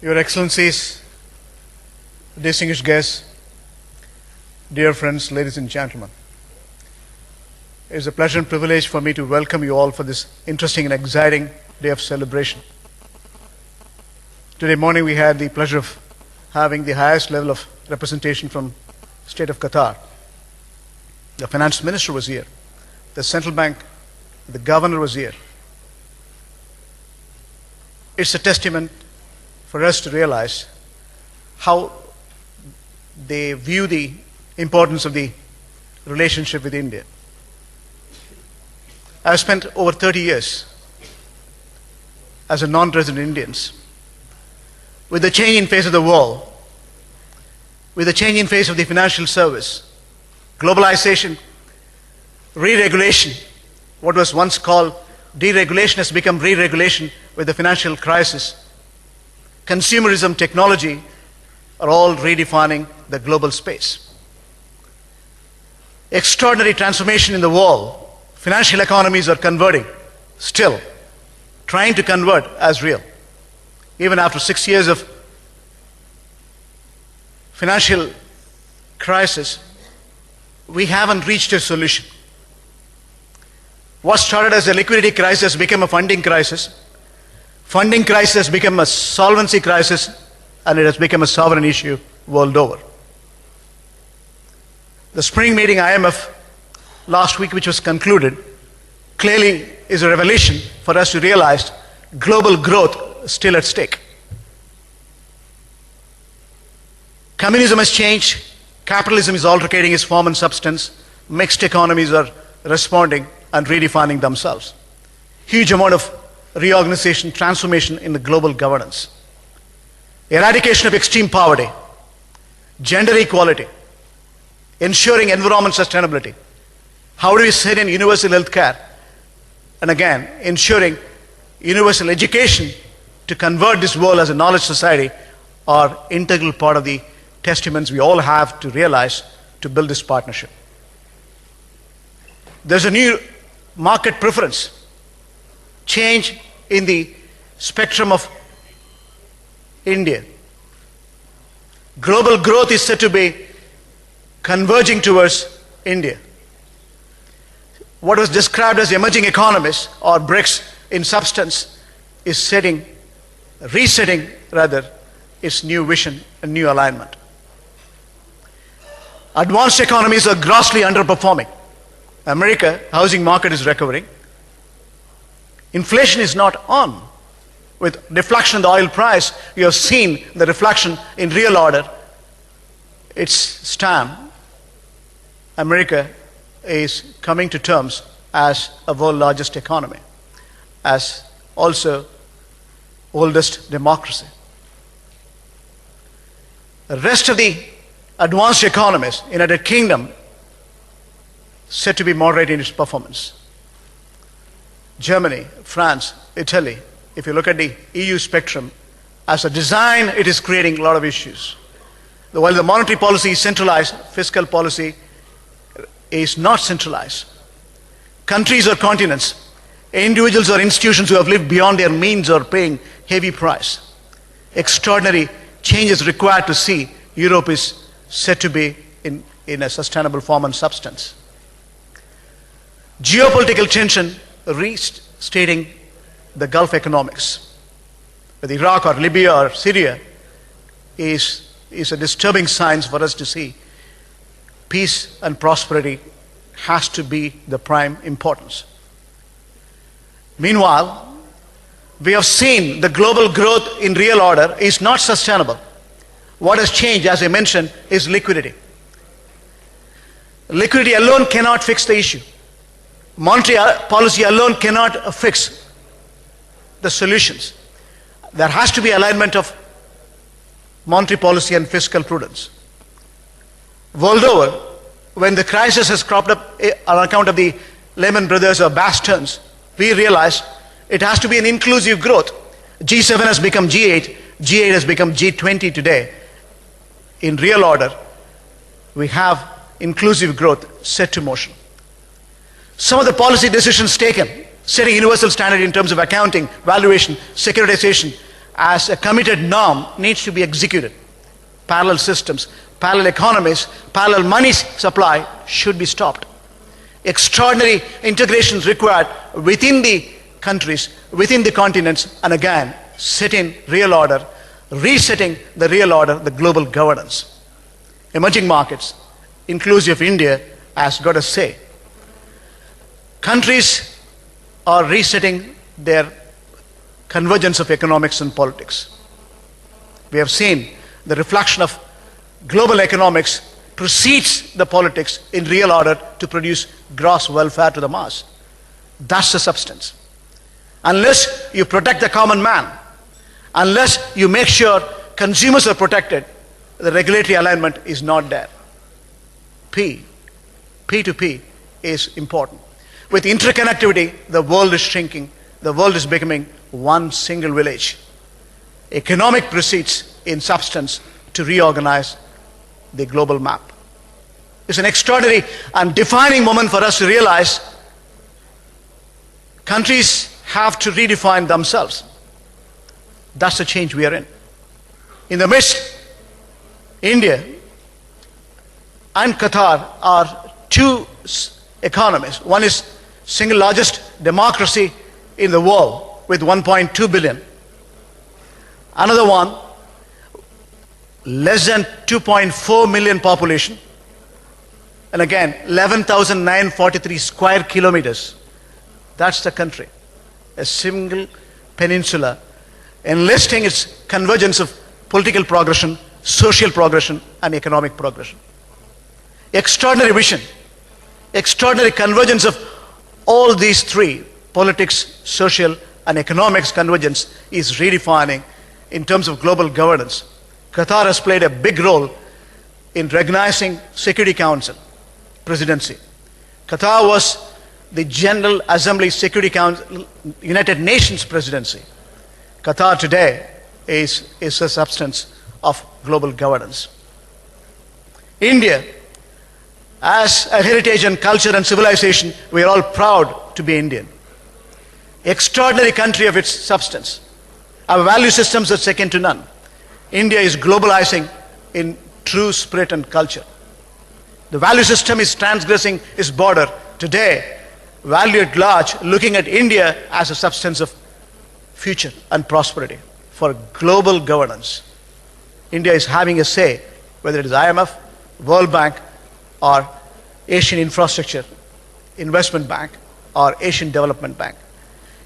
Your Excellencies, distinguished guests, dear friends, ladies and gentlemen. It is a pleasure and privilege for me to welcome you all for this interesting and exciting day of celebration. Today morning we had the pleasure of having the highest level of representation from the state of Qatar. The finance minister was here. The central bank, the governor was here. It's a testament for us to realize how they view the importance of the relationship with India. I've spent over 30 years as a non-resident Indian. With the changing face of the world, with the changing face of the financial service, globalization, re-regulation, what was once called deregulation has become re-regulation with the financial crisis. Consumerism, technology are all redefining the global space. Extraordinary transformation in the world. Financial economies are converting, still trying to convert as real. Even after 6 years of financial crisis, we haven't reached a solution. What started as a liquidity crisis became a funding crisis. Funding crisis has become a solvency crisis, and it has become a sovereign issue world over. The spring meeting IMF last week, which was concluded, clearly is a revelation for us to realize global growth is still at stake. Communism has changed. Capitalism is altering its form and substance. Mixed economies are responding and redefining themselves. Huge amount of reorganization, transformation in the global governance. Eradication of extreme poverty, gender equality, ensuring environment sustainability. How do we set in universal health care? And again, ensuring universal education to convert this world as a knowledge society are integral part of the testaments we all have to realize to build this partnership. There's a new market preference, change in the spectrum of India. Global growth is said to be converging towards India. What was described as emerging economies or BRICS in substance is resetting its new vision and new alignment. Advanced economies are grossly underperforming. America, housing market is recovering. Inflation is not on. With deflection in the oil price, you have seen the reflection in real order. It's time. America is coming to terms as a world largest economy, as also oldest democracy. The rest of the advanced economies, United Kingdom, said to be moderate in its performance. Germany, France, Italy, if you look at the EU spectrum, as a design, it is creating a lot of issues. While the monetary policy is centralized, fiscal policy is not centralized. Countries or continents, individuals or institutions who have lived beyond their means are paying heavy price. Extraordinary changes required to see Europe is said to be in a sustainable form and substance. Geopolitical tension restating the Gulf economics, whether Iraq or Libya or Syria, is a disturbing sign for us to see. Peace and prosperity has to be the prime importance. Meanwhile, we have seen the global growth in real order is not sustainable. What has changed, as I mentioned, is liquidity. Liquidity alone cannot fix the issue. Monetary policy alone cannot fix the solutions. There has to be alignment of monetary policy and fiscal prudence. World over, when the crisis has cropped up on account of the Lehman Brothers or Bear Stearns, we realize it has to be an inclusive growth. G7 has become G8, G8 has become G20 today. In real order, we have inclusive growth set to motion. Some of the policy decisions taken, setting universal standard in terms of accounting, valuation, securitization, as a committed norm needs to be executed. Parallel systems, parallel economies, parallel money supply should be stopped. Extraordinary integration is required within the countries, within the continents, and again, setting real order, resetting the real order, the global governance. Emerging markets, inclusive India, has got a say. Countries are resetting their convergence of economics and politics. We have seen the reflection of global economics precedes the politics in real order to produce gross welfare to the mass. That's the substance. Unless you protect the common man, unless you make sure consumers are protected, the regulatory alignment is not there. P2P is important. With interconnectivity, the world is shrinking. The world is becoming one single village. Economic proceeds in substance to reorganize the global map. It's an extraordinary and defining moment for us to realize countries have to redefine themselves. That's the change we are in. In the midst, India and Qatar are two economies. One is single largest democracy in the world with 1.2 billion. Another one, less than 2.4 million population. And again, 11,943 square kilometers. That's the country. A single peninsula enlisting its convergence of political progression, social progression, and economic progression. Extraordinary vision, extraordinary convergence of all these three, politics, social, and economics convergence, is redefining in terms of global governance. Qatar has played a big role in recognizing Security Council presidency. Qatar was the General Assembly Security Council, United Nations presidency. Qatar today is a substance of global governance. India, as a heritage and culture and civilization, we are all proud to be Indian. Extraordinary country of its substance. Our value systems are second to none. India is globalizing in true spirit and culture. The value system is transgressing its border. Today, value at large, looking at India as a substance of future and prosperity for global governance. India is having a say, whether it is IMF, World Bank, or Asian Infrastructure Investment Bank, or Asian Development Bank.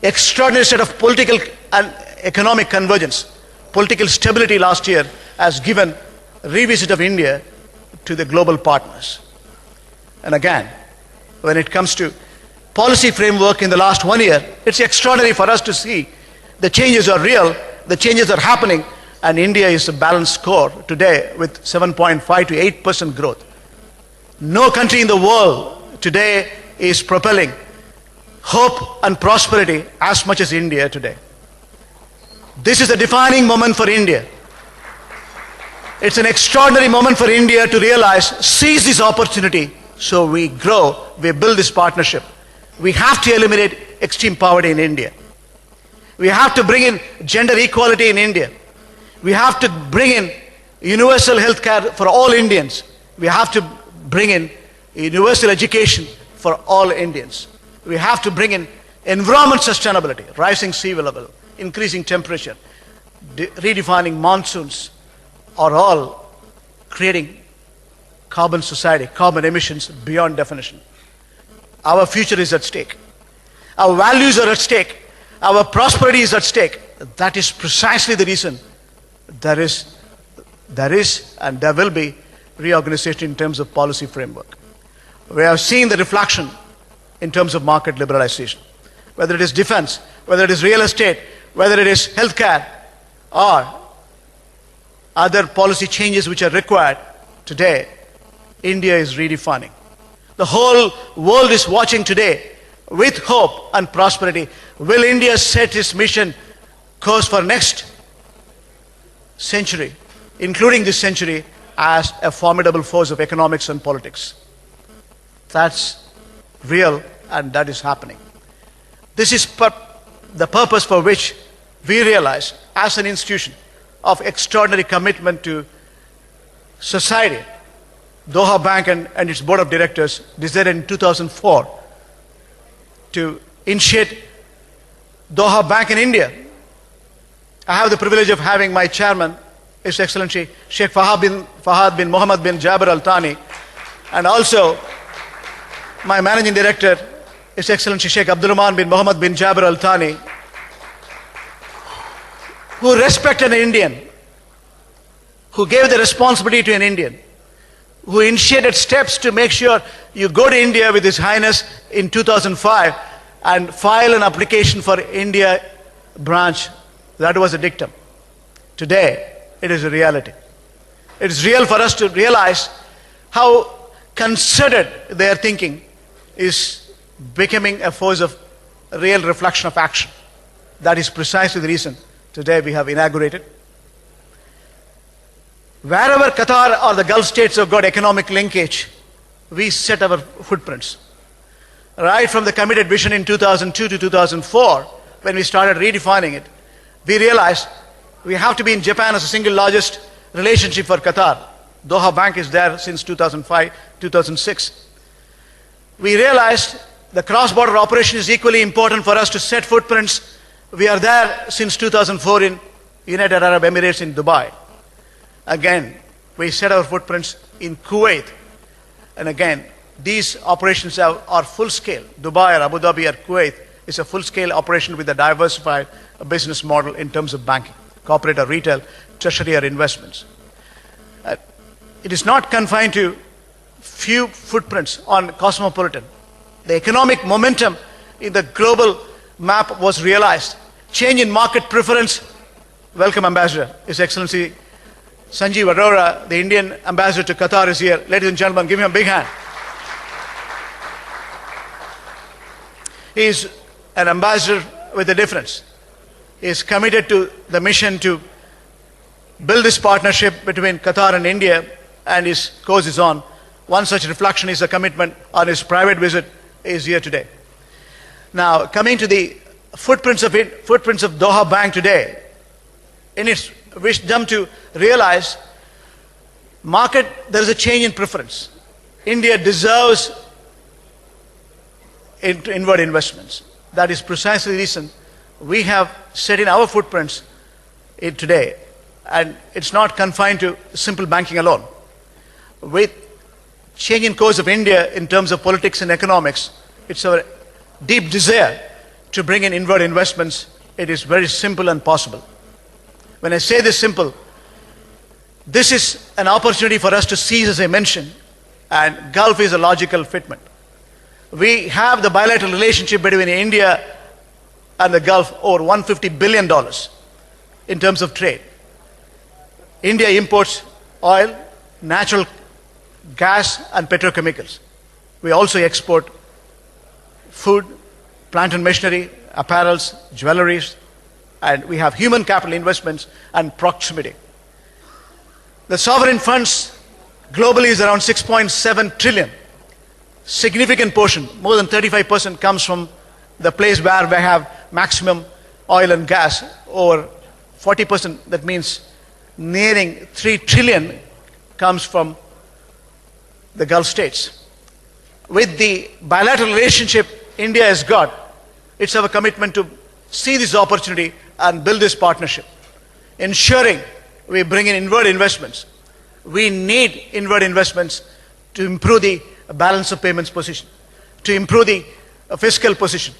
Extraordinary set of political and economic convergence. Political stability last year has given a revisit of India to the global partners. And again, when it comes to policy framework in the last 1 year, it's extraordinary for us to see the changes are real, the changes are happening, and India is a balanced score today with 7.5 to 8% growth. No country in the world today is propelling hope and prosperity as much as India today. This is a defining moment for India. It's an extraordinary moment for India to realize, seize this opportunity so we grow, we build this partnership. We have to eliminate extreme poverty in India. We have to bring in gender equality in India. We have to bring in universal health care for all Indians. We have to bring in universal education for all Indians. We have to bring in environment sustainability, rising sea level, increasing temperature, redefining monsoons, are all creating carbon society, carbon emissions beyond definition. Our future is at stake. Our values are at stake. Our prosperity is at stake. That is precisely the reason there is and there will be reorganization in terms of policy framework. We have seen the reflection in terms of market liberalization. Whether it is defense, whether it is real estate, whether it is healthcare, or other policy changes which are required, today, India is redefining. The whole world is watching today with hope and prosperity. Will India set its mission course for next century, including this century, as a formidable force of economics and politics? That's real, and that is happening. This is the purpose for which we realized as an institution of extraordinary commitment to society, Doha Bank and its board of directors decided in 2004 to initiate Doha Bank in India. I have the privilege of having my chairman, His Excellency Sheikh Fahad bin Mohammed bin Jabir Al Thani, and also my managing director, His Excellency Sheikh Abdurrahman bin Mohammed bin Jabir Al Thani, who respected an Indian, who gave the responsibility to an Indian, who initiated steps to make sure you go to India with His Highness in 2005 and file an application for India branch. That was a dictum. Today, it is a reality. It is real for us to realize how considered their thinking is becoming a force of real reflection of action. That is precisely the reason today we have inaugurated. Wherever Qatar or the Gulf states have got economic linkage, we set our footprints. Right from the committed vision in 2002 to 2004, when we started redefining it, we realized we have to be in Japan as the single largest relationship for Qatar. Doha Bank is there since 2005, 2006. We realized the cross-border operation is equally important for us to set footprints. We are there since 2004 in United Arab Emirates in Dubai. Again, we set our footprints in Kuwait. And again, these operations are full-scale. Dubai or Abu Dhabi or Kuwait is a full-scale operation with a diversified business model in terms of banking, corporate or retail, treasury or investments. It is not confined to few footprints on Cosmopolitan. The economic momentum in the global map was realized. Change in market preference. Welcome, Ambassador. His Excellency Sanjeev Arora, the Indian Ambassador to Qatar, is here. Ladies and gentlemen, give him a big hand. He is an ambassador with a difference. He is committed to the mission to build this partnership between Qatar and India, and his course is on. One such reflection is a commitment on his private visit is here today. Now, coming to the footprints of Doha Bank today, in its wisdom to realize market, there is a change in preference. India deserves inward investments. That is precisely the reason we have set in our footprints today. And it's not confined to simple banking alone. With change in course of India in terms of politics and economics, it's our deep desire to bring in inward investments. It is very simple and possible. When I say this simple, this is an opportunity for us to seize, as I mentioned, and Gulf is a logical fitment. We have the bilateral relationship between India and the Gulf over $150 billion in terms of trade. India imports oil, natural gas and petrochemicals. We also export food, plant and machinery, apparels, jewelries, and we have human capital investments and proximity. The sovereign funds globally is around 6.7 trillion. Significant portion, more than 35%, comes from the place where we have maximum oil and gas. Over 40%, that means nearing 3 trillion, comes from the Gulf states. With the bilateral relationship India has got, it's our commitment to see this opportunity and build this partnership, ensuring we bring in inward investments. We need inward investments to improve the balance of payments position, to improve the fiscal position,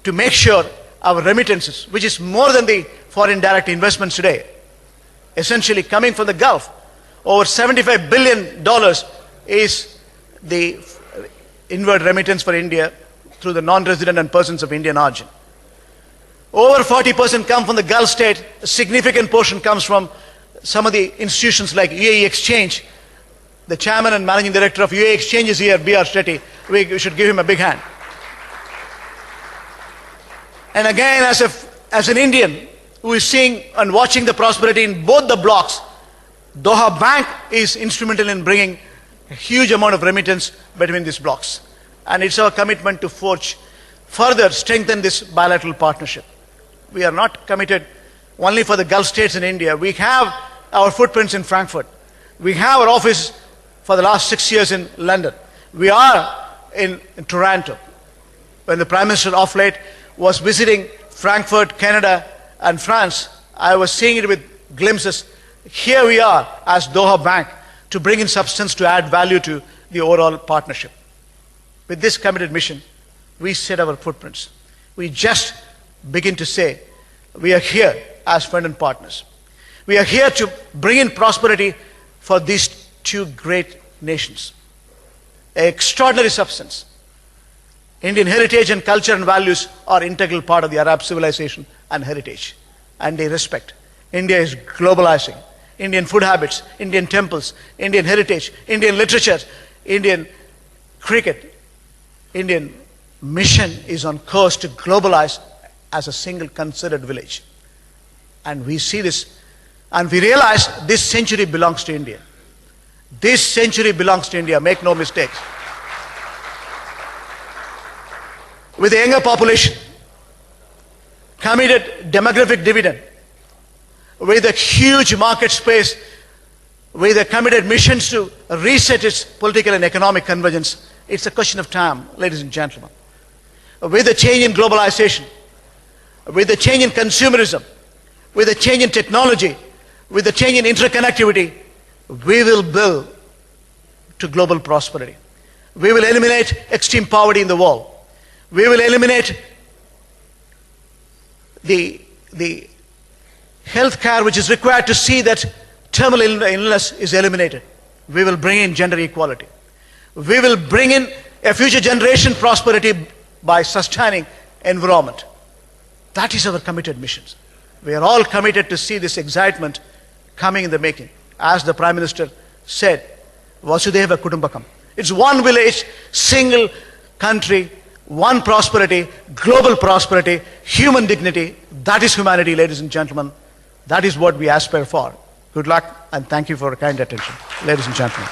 to make sure our remittances, which is more than the foreign direct investments today, essentially coming from the Gulf, over $75 billion is the inward remittance for India through the non-resident and persons of Indian origin. Over 40% come from the Gulf state. A significant portion comes from some of the institutions like UAE Exchange. The chairman and managing director of UAE Exchange is here, B.R. Shetty. We should give him a big hand. And again, as an Indian who is seeing and watching the prosperity in both the blocks, Doha Bank is instrumental in bringing a huge amount of remittance between these blocks. And it's our commitment to further strengthen this bilateral partnership. We are not committed only for the Gulf states in India. We have our footprints in Frankfurt. We have our office for the last 6 years in London. We are in Toronto. When the Prime Minister of late was visiting Frankfurt, Canada, and France, I was seeing it with glimpses. Here we are as Doha Bank to bring in substance to add value to the overall partnership. With this committed mission, we set our footprints. We just begin to say, we are here as friends and partners. We are here to bring in prosperity for these two great nations. Extraordinary substance. Indian heritage and culture and values are integral part of the Arab civilization and heritage, and they respect. India is globalizing. Indian food habits, Indian temples, Indian heritage, Indian literature, Indian cricket, Indian mission is on course to globalize as a single considered village. And we see this, and we realize this century belongs to India. This century belongs to India, make no mistakes. With a younger population, committed demographic dividend, with a huge market space, with a committed missions to reset its political and economic convergence, it's a question of time, ladies and gentlemen. With the change in globalization, with the change in consumerism, with the change in technology, with the change in interconnectivity, we will build to global prosperity. We will eliminate extreme poverty in the world. We will eliminate the health care which is required to see that terminal illness is eliminated. We will bring in gender equality. We will bring in a future generation prosperity by sustaining environment. That is our committed missions. We are all committed to see this excitement coming in the making. As the Prime Minister said, Vasudhaiva Kutumbakam. It's one village, single country, one prosperity, global prosperity, human dignity. That is humanity, ladies and gentlemen. That is what we aspire for. Good luck, and thank you for your kind attention, ladies and gentlemen.